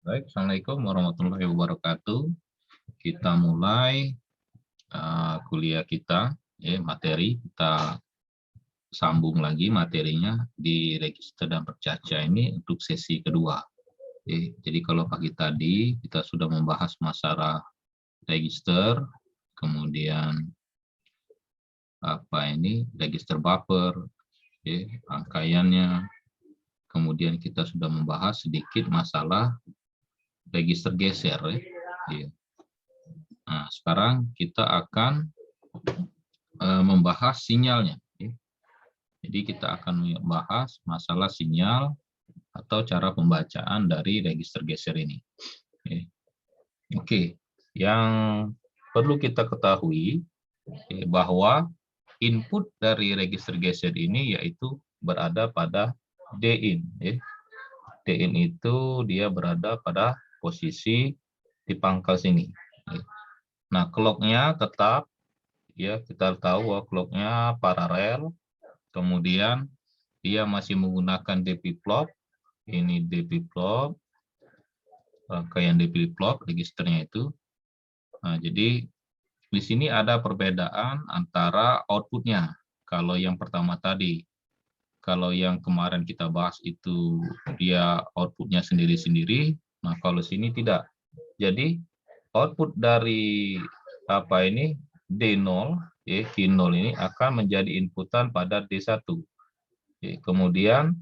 Baik, Assalamualaikum warahmatullahi wabarakatuh. Kita mulai kuliah kita, materi. Kita sambung lagi materinya di register dan percaca ini untuk sesi kedua. Jadi kalau pagi tadi kita sudah membahas masalah register, kemudian register buffer, rangkaiannya. Kemudian kita sudah membahas sedikit masalah register geser. Nah, sekarang kita akan membahas sinyalnya. Jadi kita akan membahas masalah sinyal atau cara pembacaan dari register geser ini. Oke, yang perlu kita ketahui bahwa input dari register geser ini yaitu berada pada D-in. D-in itu dia berada pada posisi di pangkal sini. Nah, clock-nya tetap, kita tahu bahwa clock-nya paralel, kemudian dia masih menggunakan D flip-flop, ini D flip-flop, rangkaian D flip-flop, registernya itu. Nah, jadi di sini ada perbedaan antara outputnya. Kalau yang pertama tadi, kalau yang kemarin kita bahas itu dia outputnya sendiri-sendiri, nah kalau sini tidak. Jadi output dari D0, Q0 ini akan menjadi inputan pada D1. Kemudian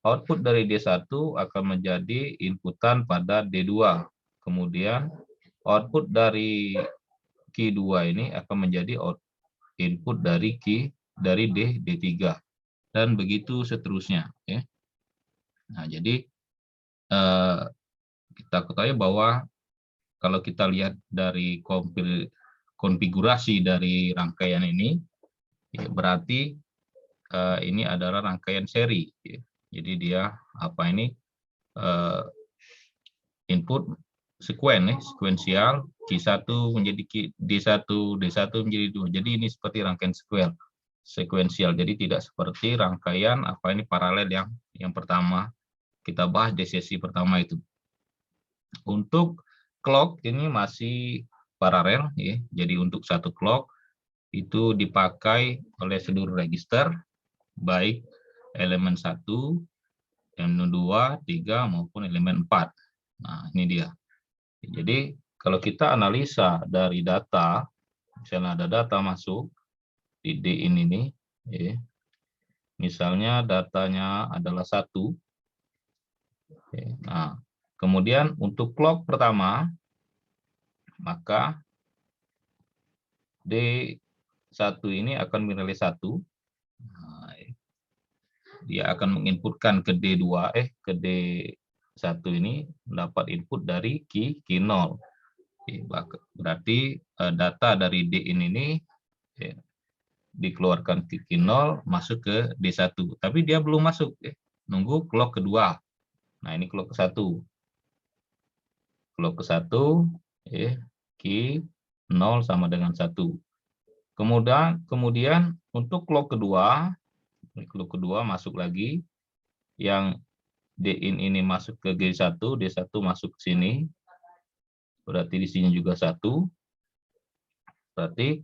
output dari D1 akan menjadi inputan pada D2. Kemudian output dari Q2 ini akan menjadi input dari D3 dan begitu seterusnya. Nah, jadi kita ketahui bahwa kalau kita lihat dari konfigurasi dari rangkaian ini, berarti ini adalah rangkaian seri. Jadi dia input sekuensial, Q1 menjadi D1, D1 menjadi 2. Jadi ini seperti rangkaian sekuensial. Jadi tidak seperti rangkaian paralel yang pertama kita bahas di sesi pertama itu. Untuk clock ini masih paralel, jadi untuk satu clock itu dipakai oleh seluruh register, baik elemen 1, elemen 2, 3, maupun elemen 4. Nah, ini dia. Jadi kalau kita analisa dari data, misalnya ada data masuk di D-in ini, misalnya datanya adalah 1. Nah, kemudian untuk clock pertama, maka D1 ini akan bernilai 1. Nah, dia akan menginputkan ke D1 ini mendapat input dari Q0. Berarti data dari D-in ini dikeluarkan ke Q0 masuk ke D1. Tapi dia belum masuk, nunggu clock kedua. Nah, ini clock ke-1. Clock ke-1, Q0 sama dengan 1. Kemudian untuk clock kedua masuk lagi, yang D-in ini masuk ke G1, D1 masuk ke sini, berarti di sini juga 1, berarti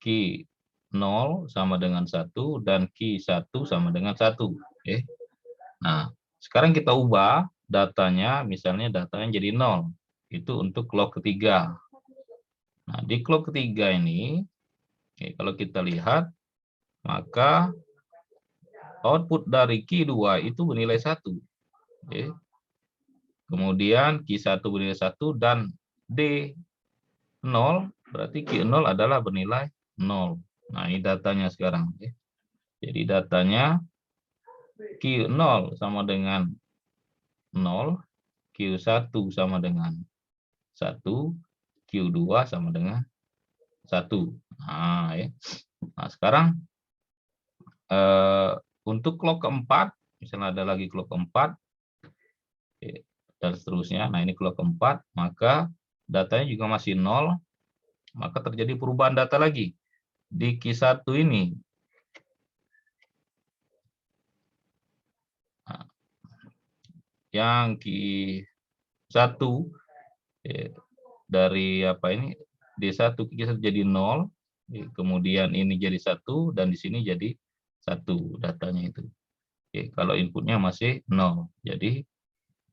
Q0 sama dengan 1 dan Q1 sama dengan 1. Nah, sekarang kita ubah datanya, misalnya datanya jadi 0. Itu untuk clock ketiga. Nah, di clock ketiga ini, kalau kita lihat, maka output dari Q2 itu bernilai 1. Kemudian Q1 bernilai 1 dan D0, berarti Q0 adalah bernilai 0. Nah, ini datanya sekarang. Jadi datanya Q0 sama dengan 0, Q1 sama dengan 1, Q2 sama dengan 1. Nah, sekarang untuk clock keempat, misalnya ada lagi clock keempat, dan seterusnya. Nah, ini clock keempat, maka datanya juga masih 0, maka terjadi perubahan data lagi. Di Q1 ini, yang Q1 1 dari apa ini D1 Q1 jadi 0, kemudian ini jadi 1 dan di sini jadi 1 datanya itu. Kalau inputnya masih 0. Jadi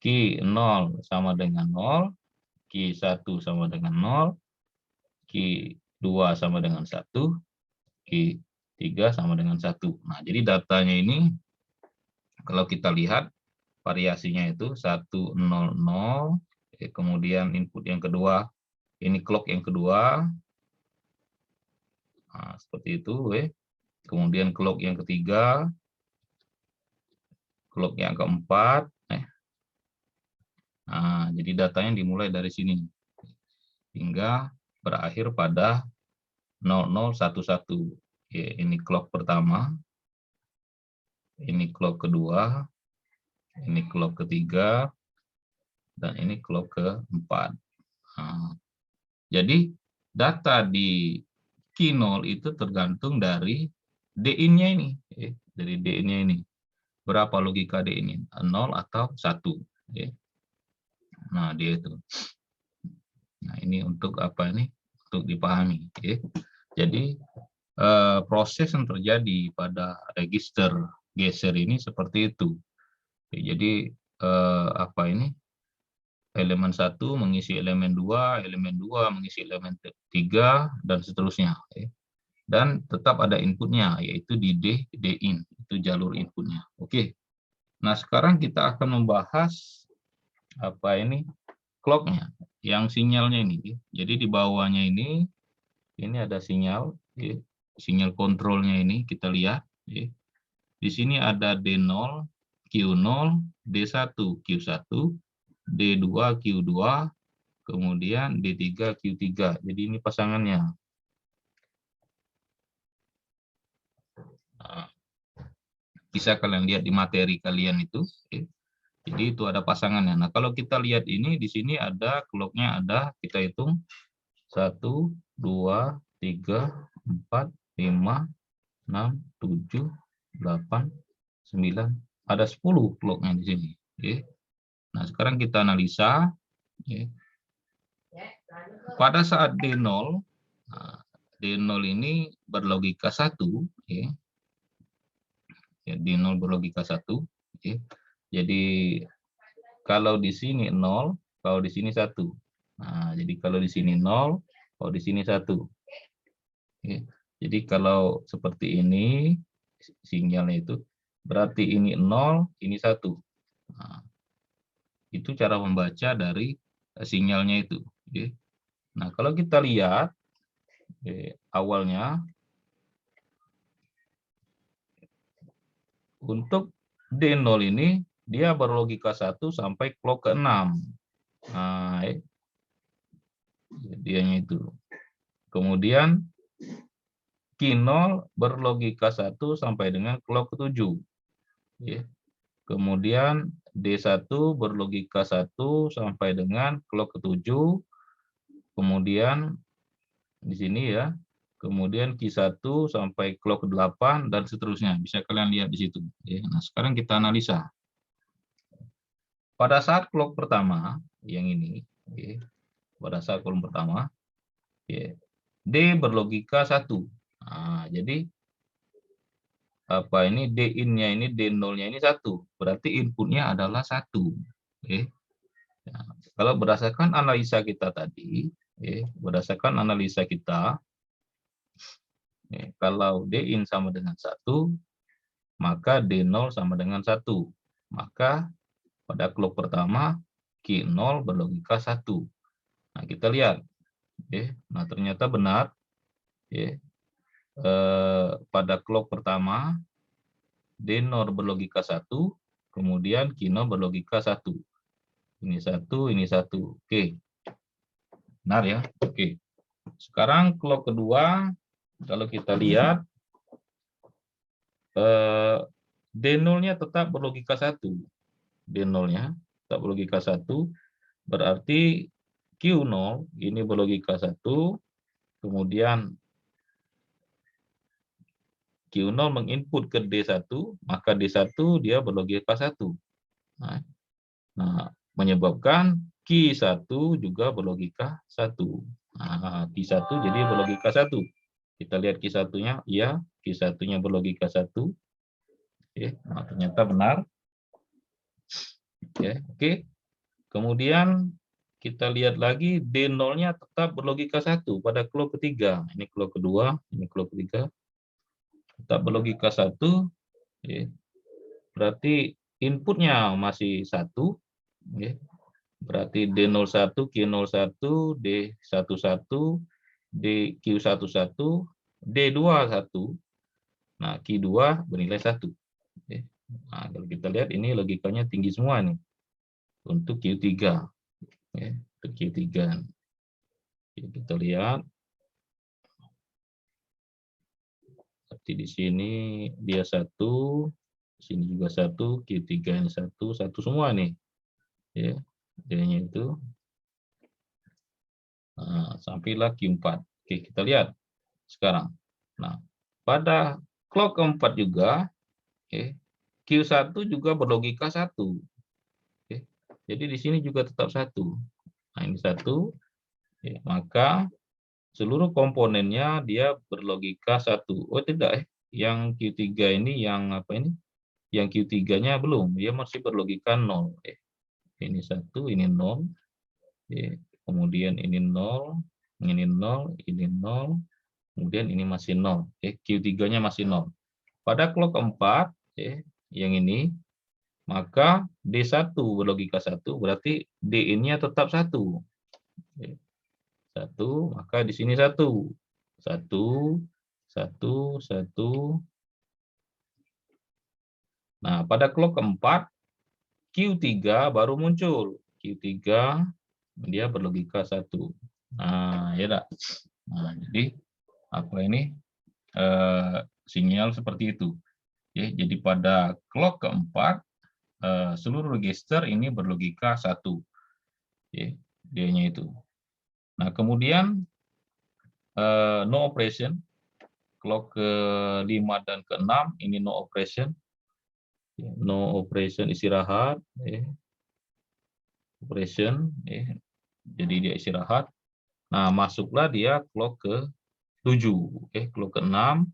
Q0 sama dengan 0, Q1 sama dengan 0, Q2 sama dengan 1, Q3 sama dengan 1. Nah, jadi datanya ini kalau kita lihat variasinya itu 100, kemudian input yang kedua, ini clock yang kedua, nah, seperti itu, kemudian clock yang ketiga, clock yang keempat, nah, jadi datanya dimulai dari sini hingga berakhir pada 0011. Ini clock pertama, ini clock kedua, ini clock ketiga, dan ini clock keempat. Nah, jadi data di Q0 itu tergantung dari D-in-nya ini, dari D-in-nya ini. Berapa logika D-in? 0 atau 1. Nah, dia itu. Nah, ini untuk apa ini? Untuk dipahami. Jadi, proses yang terjadi pada register geser ini seperti itu. Jadi, apa ini? Elemen 1 mengisi elemen 2, elemen 2 mengisi elemen 3, dan seterusnya. Dan tetap ada inputnya, yaitu di D-in, itu jalur inputnya. Oke. Nah, sekarang kita akan membahas apa ini clock-nya, yang sinyalnya ini. Jadi di bawahnya ini ada sinyal, sinyal kontrolnya ini kita lihat. Di sini ada D0, Q0, D1, Q1, D2, Q2, kemudian D3, Q3. Jadi ini pasangannya. Nah, bisa kalian lihat di materi kalian itu. Jadi itu ada pasangannya. Nah, kalau kita lihat ini, di sini ada clock-nya ada, kita hitung 1, 2, 3, 4, 5, 6, 7, 8, 9, ada 10 clock-nya di sini. Nah, sekarang kita analisa. Pada saat D0, D0 ini berlogika 1, D0 berlogika 1. Jadi kalau di sini 0, kalau di sini 1. Nah, jadi kalau di sini 0, kalau di sini 1. Jadi kalau seperti ini sinyalnya itu berarti ini 0, ini 1. Nah, itu cara membaca dari sinyalnya itu. Nah, kalau kita lihat awalnya untuk D0 ini dia berlogika 1 sampai clock ke-6. Nah, dianya itu. Kemudian Q0 berlogika 1 sampai dengan clock ke-7. Kemudian D1 berlogika 1 sampai dengan clock ke-7. Kemudian di sini ya. Kemudian Q1 sampai clock ke-8 dan seterusnya. Bisa kalian lihat di situ. Nah, sekarang kita analisa. Pada saat clock pertama yang ini, pada saat clock pertama, D berlogika 1. Nah, jadi apa ini D-in-nya ini, D0-nya ini 1. Berarti inputnya adalah 1. Nah, kalau berdasarkan analisa kita tadi, berdasarkan analisa kita, kalau D-in sama dengan 1, maka D0 sama dengan 1. Maka pada clock pertama, Q0 berlogika 1. Nah, kita lihat. Nah, ternyata benar. Pada clock pertama, D0 berlogika 1, kemudian Q0 berlogika 1. Ini 1, ini 1. Oke. Benar ya? Oke. Sekarang clock kedua, kalau kita lihat, D0-nya tetap berlogika 1. D0-nya tetap berlogika 1, berarti Q0 ini berlogika 1, kemudian Q0 menginput ke D1, maka D1 dia berlogika 1. Nah, menyebabkan Q1 juga berlogika 1. Nah, Q1 jadi berlogika 1. Kita lihat Q1-nya, iya, Q1-nya berlogika 1. Oke, nah, ternyata benar. Oke. Kemudian kita lihat lagi D0-nya tetap berlogika 1 pada clock ketiga. Ini clock kedua, ini clock ketiga. Tetap berlogika 1. Berarti inputnya masih 1. Berarti D01, Q01, D11, DQ11, D21. Nah, Q2 bernilai 1. Nah, kalau kita lihat ini logikanya tinggi semua nih. Untuk Q3. Untuk Q3. Kita lihat. Berarti di sini dia 1, di sini juga 1, Q3 ini 1 semua nih. Ya, D-nya itu. Nah, sampailah Q4. Oke, kita lihat sekarang. Nah, pada clock keempat juga, Q1 juga berlogika 1. Jadi di sini juga tetap 1. Nah, ini 1. Maka seluruh komponennya dia berlogika 1. Oh, tidak. Yang Q3 ini yang apa ini? Yang Q3-nya belum. Dia masih berlogika 0. Ini 1, ini 0. Kemudian ini 0. Ini 0, ini 0. Kemudian ini masih 0. Q3-nya masih 0. Pada clock keempat, yang ini, maka D1 berlogika 1, berarti DIN-nya tetap 1. 1, maka di sini 1. 1, 1, 1. Nah, pada clock keempat, Q3 baru muncul. Q3 dia berlogika 1. Nah, ya dah. Nah, jadi apa ini? Sinyal seperti itu. Jadi pada clock keempat, seluruh register ini berlogika 1. D-nya itu. Nah, kemudian no operation. Clock ke-5 dan ke-6 ini no operation. No operation istirahat. Operation. Jadi dia istirahat. Nah, masuklah dia clock ke-7. Clock ke-6.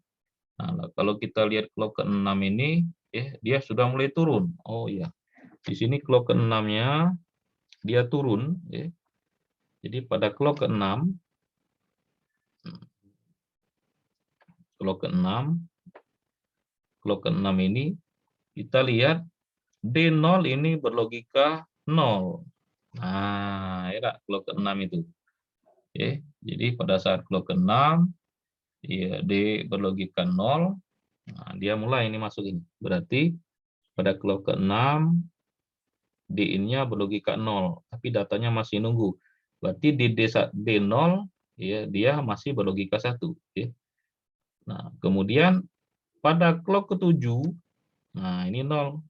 Nah, kalau kita lihat clock ke-6 ini, dia sudah mulai turun. Oh iya. Di sini clock ke-6-nya dia turun. Jadi pada clock ke-6, clock ke-6 ini kita lihat D0 ini berlogika 0. Nah, ya clock ke-6 itu. Jadi pada saat clock ke-6, ya, D berlogika 0. Nah, dia mulai ini masuk ini. Berarti pada clock ke-6, D-nya berlogika 0, tapi datanya masih nunggu. Berarti di D0, ya, dia masih berlogika 1. Nah, kemudian pada clock ke-7, nah ini 0.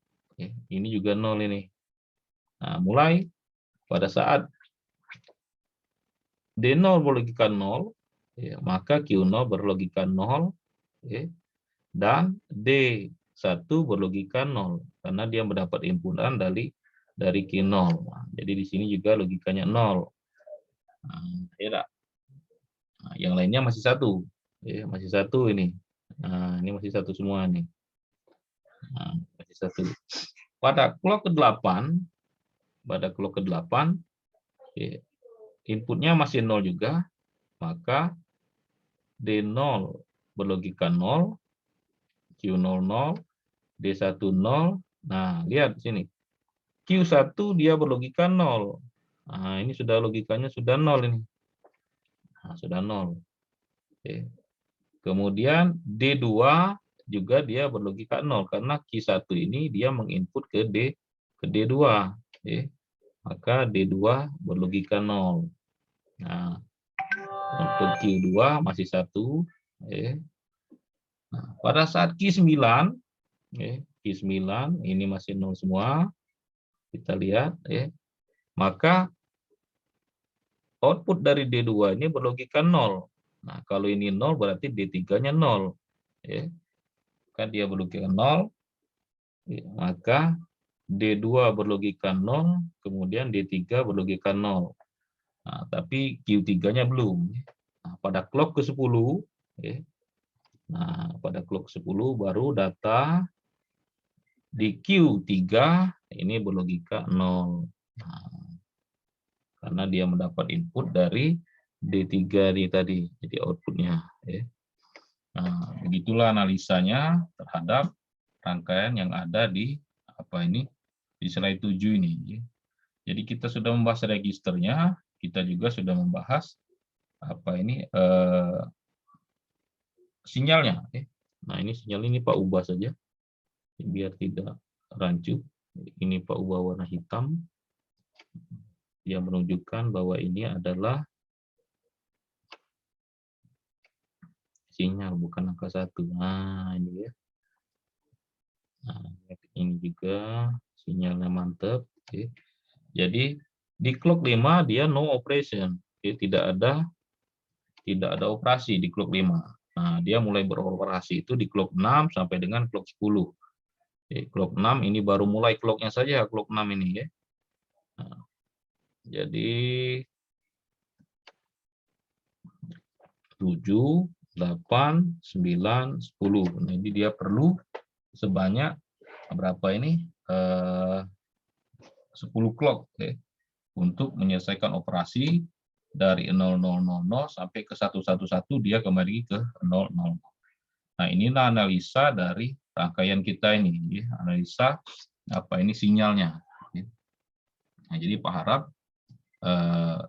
Ini juga 0 ini. Nah, mulai pada saat D0 berlogika 0, maka Q0 berlogika 0, dan D1 berlogika 0, karena dia mendapat inputan dari Q0. Nah, jadi di sini juga logikanya 0. Nah, yang lainnya masih 1. Masih 1 ini. Nah, ini masih 1 semua nih. Nah, masih 1. Pada clock ke-8, inputnya masih 0 juga, maka D0 berlogika 0, Q0 0, D1 0. Nah, lihat di sini. Q1 dia berlogika 0. Nah, ini sudah logikanya sudah 0 ini. Nah, sudah 0. Kemudian D2 juga dia berlogika 0 karena Q1 ini dia menginput ke D2. Maka D2 berlogika 0. Nah, untuk Q2 masih 1. Nah, pada saat Q9, Q9 ini masih 0 semua. Kita lihat, maka output dari D2 ini berlogika 0. Nah, kalau ini 0 berarti D3-nya 0. Kan dia berlogika 0, maka D2 berlogika 0, kemudian D3 berlogika 0. Nah, tapi Q3-nya belum. Nah, pada clock ke-10, ya, nah, pada clock 10 baru data di Q3 ini berlogika 0. Nah, karena dia mendapat input dari D3 ini tadi, jadi outputnya. Ya. Nah, begitulah analisanya terhadap rangkaian yang ada di di slide 7 ini. Ya. Jadi kita sudah membahas registernya, kita juga sudah membahas sinyalnya. Nah, ini sinyal ini Pak ubah saja biar tidak rancu. Ini Pak ubah warna hitam yang menunjukkan bahwa ini adalah sinyal, bukan angka 1. Nah, ini ya. Nah, ini juga sinyalnya mantap. Oke. Jadi di clock 5 dia no operation. Oke, tidak ada operasi di clock 5. Nah, dia mulai beroperasi itu di clock 6 sampai dengan clock 10. Oke, clock 6 ini baru mulai clocknya saja, clock 6 ini ya. Nah, jadi 7, 8, 9, 10. Nah, ini dia perlu sebanyak berapa ini? 10 clock ya, untuk menyelesaikan operasi dari 0000 sampai ke 111 dia kembali ke 00. Nah, inilah analisa dari rangkaian kita ini, ya, analisa sinyalnya. Ya. Nah, jadi Pak harap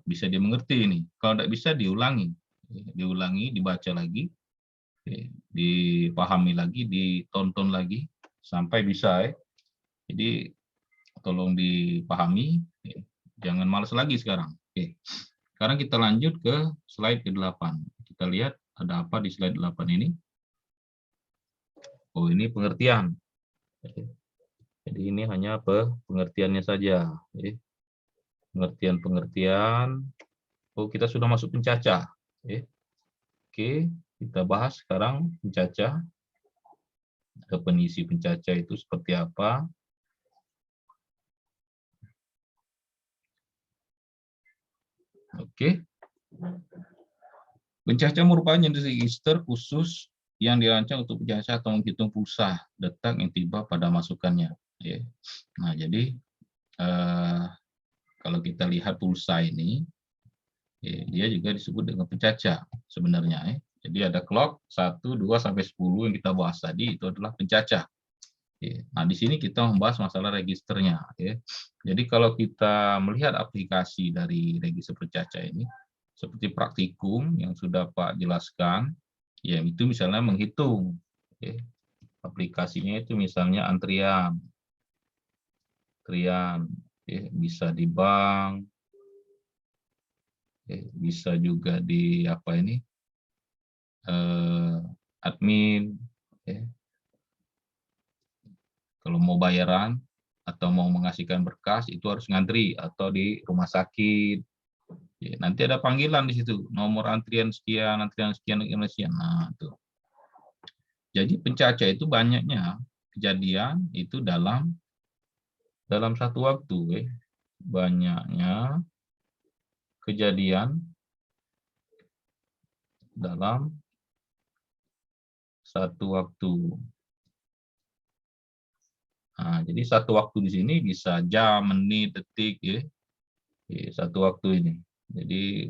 bisa dimengerti ini. Kalau tidak bisa diulangi, dibaca lagi, dipahami lagi, ditonton lagi sampai bisa ya. Jadi tolong dipahami, jangan malas lagi sekarang. Oke. Sekarang kita lanjut ke slide ke-8. Kita lihat ada apa di slide 8 ini. Oh, ini pengertian. Jadi ini hanya pengertiannya saja. Pengertian. Oh, kita sudah masuk pencacah. Oke, kita bahas sekarang pencacah. Definisi pencacah itu seperti apa? Oke. Pencacah merupakan jenis register khusus yang dirancang untuk pencacah atau menghitung pulsa detak yang tiba pada masukannya. Nah, jadi kalau kita lihat pulsa ini, dia juga disebut dengan pencacah sebenarnya. Jadi ada clock 1, 2, sampai 10 yang kita bahas tadi, itu adalah pencacah. Nah, di sini kita membahas masalah registernya. Jadi kalau kita melihat aplikasi dari register pencacah ini, seperti praktikum yang sudah Pak jelaskan, ya itu misalnya menghitung. Aplikasinya itu misalnya antrian, bisa di bank, bisa juga di admin. Kalau mau bayaran atau mau mengasihkan berkas itu harus ngantri atau di rumah sakit. Nanti ada panggilan di situ, nomor antrian sekian, antrian sekian. Nah, itu. Jadi pencacah itu banyaknya kejadian itu dalam satu waktu. Banyaknya kejadian dalam satu waktu. Nah, jadi satu waktu di sini bisa jam, menit, detik, ya. Satu waktu ini. Jadi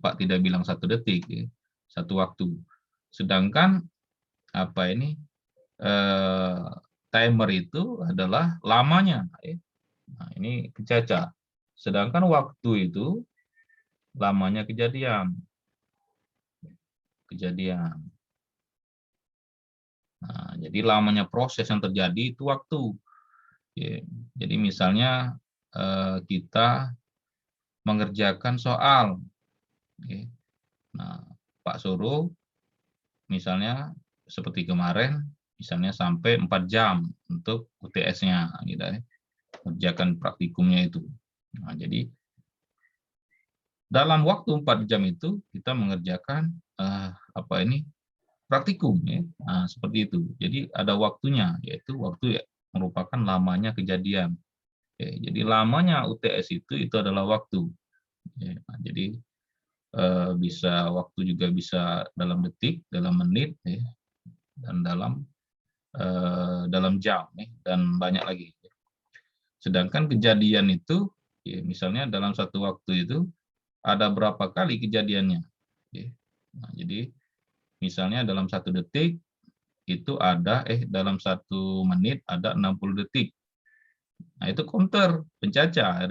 Pak tidak bilang 1 detik, ya. Satu waktu. Sedangkan timer itu adalah lamanya. Nah, ini pencacah. Sedangkan waktu itu lamanya kejadian. Nah, jadi lamanya proses yang terjadi itu waktu. Jadi misalnya kita mengerjakan soal. Nah, Pak suruh misalnya seperti kemarin, misalnya sampai 4 jam untuk UTS-nya, gitu ya. Kerjakan praktikumnya itu. Nah, jadi dalam waktu 4 jam itu kita mengerjakan praktikum, ya. Nah, seperti itu. Jadi ada waktunya, yaitu waktu merupakan lamanya kejadian. Jadi lamanya UTS itu adalah waktu. Nah, jadi bisa waktu juga bisa dalam detik, dalam menit, dan dalam jam, dan banyak lagi. Sedangkan kejadian itu, misalnya dalam satu waktu itu ada berapa kali kejadiannya. Nah, jadi misalnya dalam satu detik itu ada dalam 1 menit ada 60 detik. Nah, itu counter pencacah,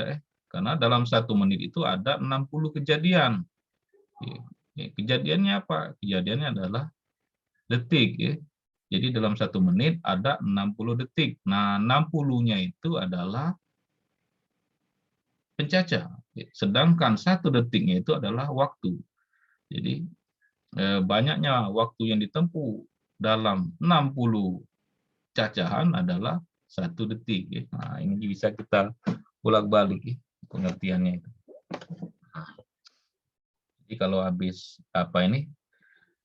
karena dalam 1 menit itu ada 60 kejadian. Kejadiannya apa? Kejadiannya adalah detik. Jadi dalam 1 menit ada 60 detik. Nah, 60-nya itu adalah pencacah. Sedangkan 1 detiknya itu adalah waktu. Jadi banyaknya waktu yang ditempuh dalam 60 cacahan adalah 1 detik. Nah, ini bisa kita bolak-balik pengertiannya itu. Nah, jadi kalau habis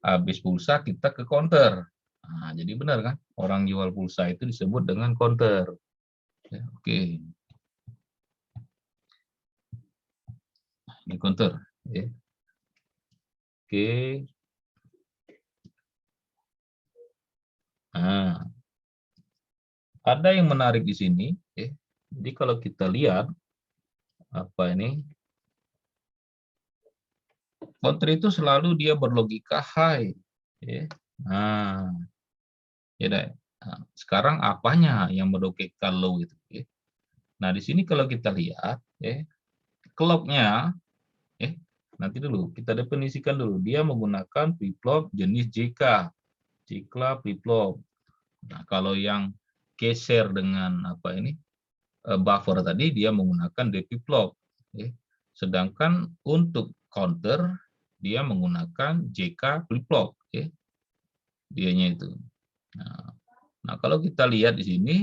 habis pulsa kita ke counter. Nah, jadi benar kan, orang jual pulsa itu disebut dengan counter. Oke. Ini counter. Oke. Nah, ada yang menarik di sini. Jadi kalau kita lihat counter itu selalu dia berlogika high. Nah, nah, sekarang apanya yang berlogika low itu? Nah, di sini kalau kita lihat, clock-nya, nanti dulu kita definisikan dulu. Dia menggunakan flip-flop jenis JK, Cikla flip-flop. Nah, kalau yang geser dengan buffer tadi dia menggunakan D flip-flop. Sedangkan untuk counter dia menggunakan JK flip-flop. Dianya itu. Nah, kalau kita lihat di sini,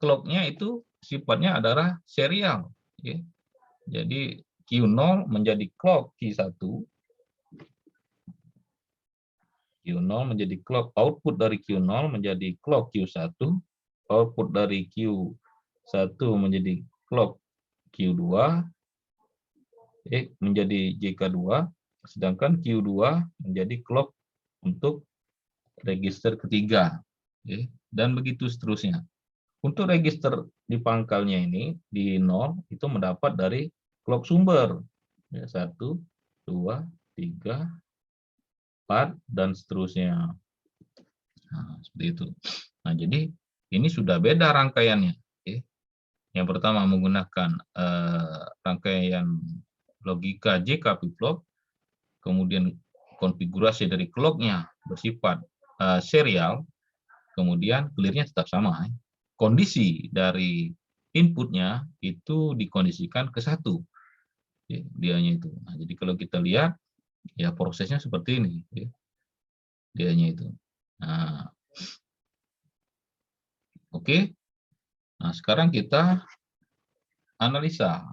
clock-nya itu sifatnya adalah serial. Jadi Q0 menjadi clock Q1, Q0 menjadi clock, output dari Q0 menjadi clock Q1, output dari Q1 menjadi clock Q2, menjadi JK2, sedangkan Q2 menjadi clock untuk register ketiga, dan begitu seterusnya. Untuk register di pangkalnya ini, di 0, itu mendapat dari clock sumber. 1, 2, 3, 4, dan seterusnya. Nah, seperti itu. Nah, jadi ini sudah beda rangkaiannya. Yang pertama menggunakan rangkaian logika JK flip-flop, kemudian konfigurasi dari clock-nya bersifat serial, kemudian clear-nya tetap sama. Kondisi dari inputnya itu dikondisikan ke 1. Dianya itu. Nah, jadi kalau kita lihat, ya prosesnya seperti ini. Dianya itu. Nah, oke. Nah, sekarang kita analisa.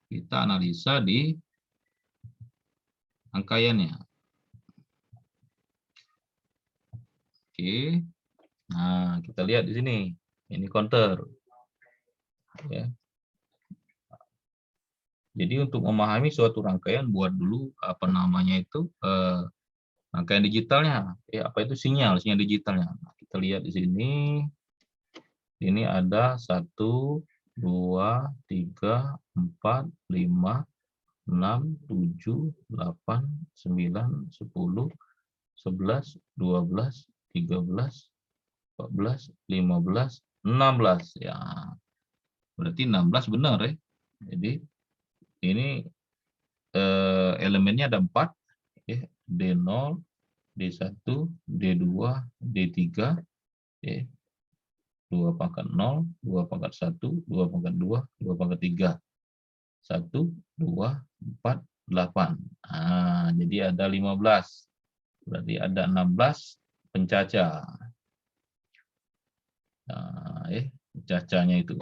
Kita analisa di rangkaiannya. Oke. Nah, kita lihat di sini. Ini counter. Jadi untuk memahami suatu rangkaian, buat dulu rangkaian digitalnya. Apa itu sinyal digitalnya. Nah, kita lihat di sini. Ini ada 1, 2, 3, 4, 5, 6, 7, 8, 9, 10, 11, 12, 13, 14, 15, 16. Ya, berarti 16 benar ya. Jadi ini elemennya ada 4, D0, D1, D2, D3, 2 pangkat 0, 2 pangkat 1, 2 pangkat 2, 2 pangkat 3. 1, 2, 4, 8. Nah, jadi ada 15. Berarti ada 16 pencacah. Nah, pencacahnya itu.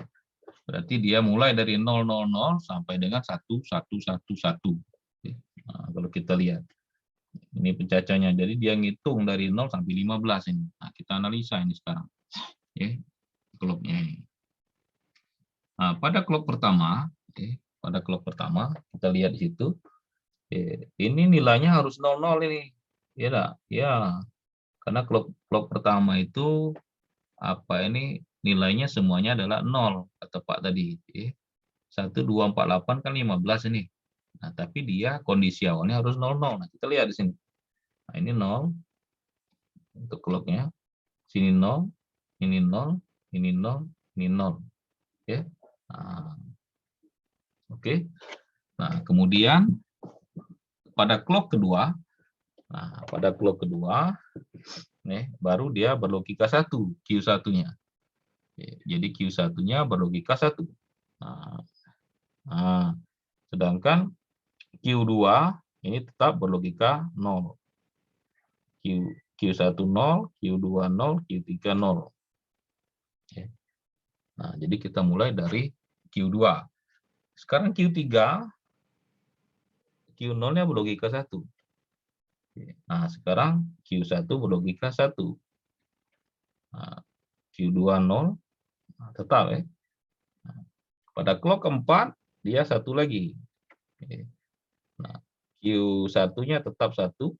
Berarti dia mulai dari 000 sampai dengan 1111. Nah, kalau kita lihat. Ini pencacahnya. Jadi dia ngitung dari 0 sampai 15 ini. Nah, kita analisa ini sekarang. ya, clocknya ini. Nah, pada clock pertama, pada clock pertama kita lihat di situ, ini nilainya harus 00 ini, ya enggak? Ya, karena clock pertama itu apa ini nilainya semuanya adalah 0 kata Pak tadi. 1, 2, 4, 8 kan 15 ini. Nah, tapi dia kondisi awalnya harus 00. Nah, kita lihat di sini. Nah, ini 0 untuk clocknya. Sini 0, ini 0, ini 0, ini 0. Ya. Nah, oke. Nah, kemudian pada clock kedua, nih, baru dia berlogika 1, Q1-nya. Jadi Q1-nya berlogika 1. Nah, sedangkan Q2 ini tetap berlogika 0. Q1 0, Q2 0, Q3 0. Nah, jadi kita mulai dari Q2. Sekarang Q3, Q0-nya berlogika 1. Nah, sekarang Q1 berlogika 1. Nah, Q2 0, tetap ya. Nah, pada clock keempat, dia 1 lagi. Nah, Q1-nya tetap 1,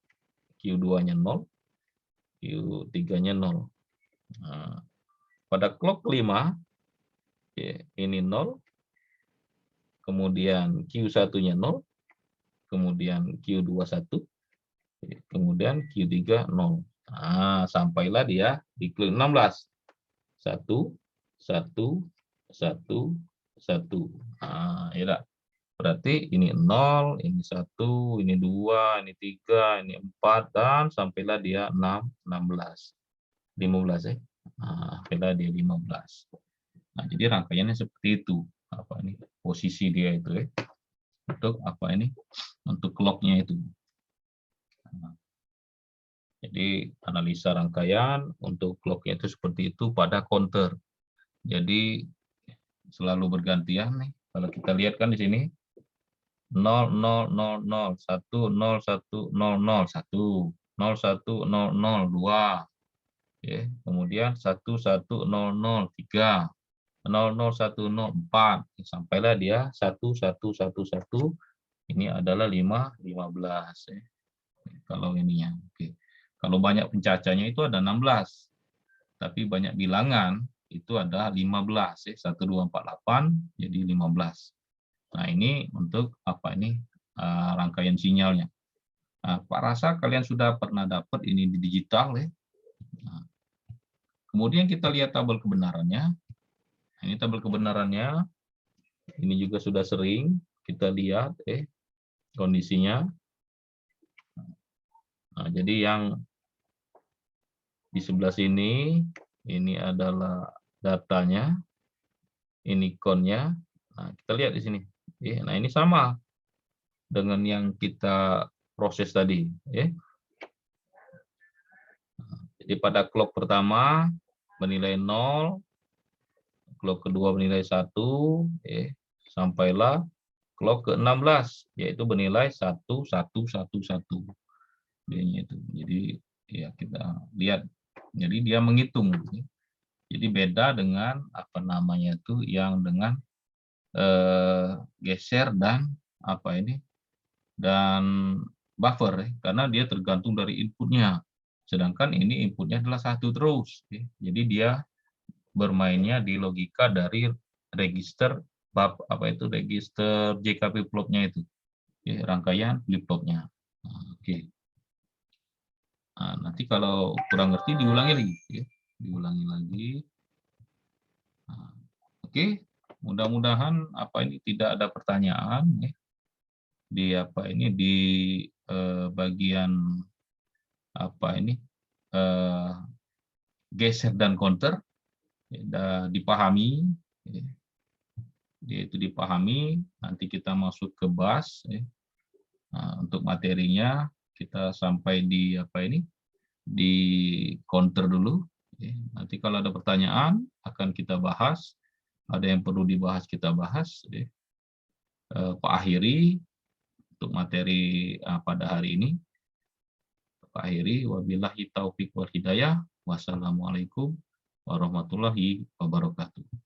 Q2-nya 0, Q3-nya 0. Nah, pada clock kelima, ini 0, kemudian Q1-nya 0, kemudian Q2 1, kemudian Q3 0. Nah, sampailah dia di clock 16. 1, 1, 1, 1. Nah, ya. Berarti ini 0, ini 1, ini 2, ini 3, ini 4, dan sampailah dia 6, 16. 15 ya. Nah, sampailah dia 15. Nah, jadi rangkaiannya seperti itu. Apa ini? Posisi dia itu ya. Untuk apa ini? Untuk clock-nya itu. Nah, jadi analisa rangkaian untuk clock-nya itu seperti itu pada counter. Jadi selalu bergantian nih. Kalau kita lihat kan di sini 0 0 0 0 1 0 1 0 0 1 0 1 0 0 2, ya. Kemudian 1 1 0 0 3, 0 0 1 0 4, sampailah dia 1 1 1 1. Ini adalah 5 15 ya. Kalau ininya. Oke. Kalau banyak pencacahnya itu ada 16. Tapi banyak bilangan itu ada 15 ya. 1 2 4 8 jadi 15. Nah, ini untuk apa ini rangkaian sinyalnya. Nah, Pak rasa kalian sudah pernah dapat ini di digital ya. Nah, kemudian kita lihat tabel kebenarannya. Ini tabel kebenarannya. Ini juga sudah sering kita lihat kondisinya. Nah, jadi yang di sebelah sini ini adalah datanya, ini konnya. Nah, kita lihat di sini. Nah, ini sama dengan yang kita proses tadi. Jadi pada clock pertama bernilai 0, clock kedua bernilai 1, sampailah clock ke-16, yaitu bernilai 1, 1, 1, 1. Jadi ya kita lihat. Jadi dia menghitung. Jadi beda dengan apa namanya itu yang dengan geser dan apa ini dan buffer karena dia tergantung dari inputnya. Sedangkan ini inputnya adalah 1 terus. Jadi dia bermainnya di logika dari register register JKP flop-nya itu. Rangkaian flip-flopnya. Oke. Nah, nanti kalau kurang ngerti diulangi lagi. Diulangi lagi. Nah, oke. Mudah-mudahan apa ini tidak ada pertanyaan di apa ini di bagian apa ini geser dan counter dipahami, yaitu dipahami. Nanti kita masuk ke bus. Nah, untuk materinya kita sampai di apa ini di counter dulu. Nanti kalau ada pertanyaan akan kita bahas. Ada yang perlu dibahas kita bahas. Pak akhiri untuk materi pada hari ini. Pak akhiri, wabillahi taufiq wal hidayah. Wassalamualaikum warahmatullahi wabarakatuh.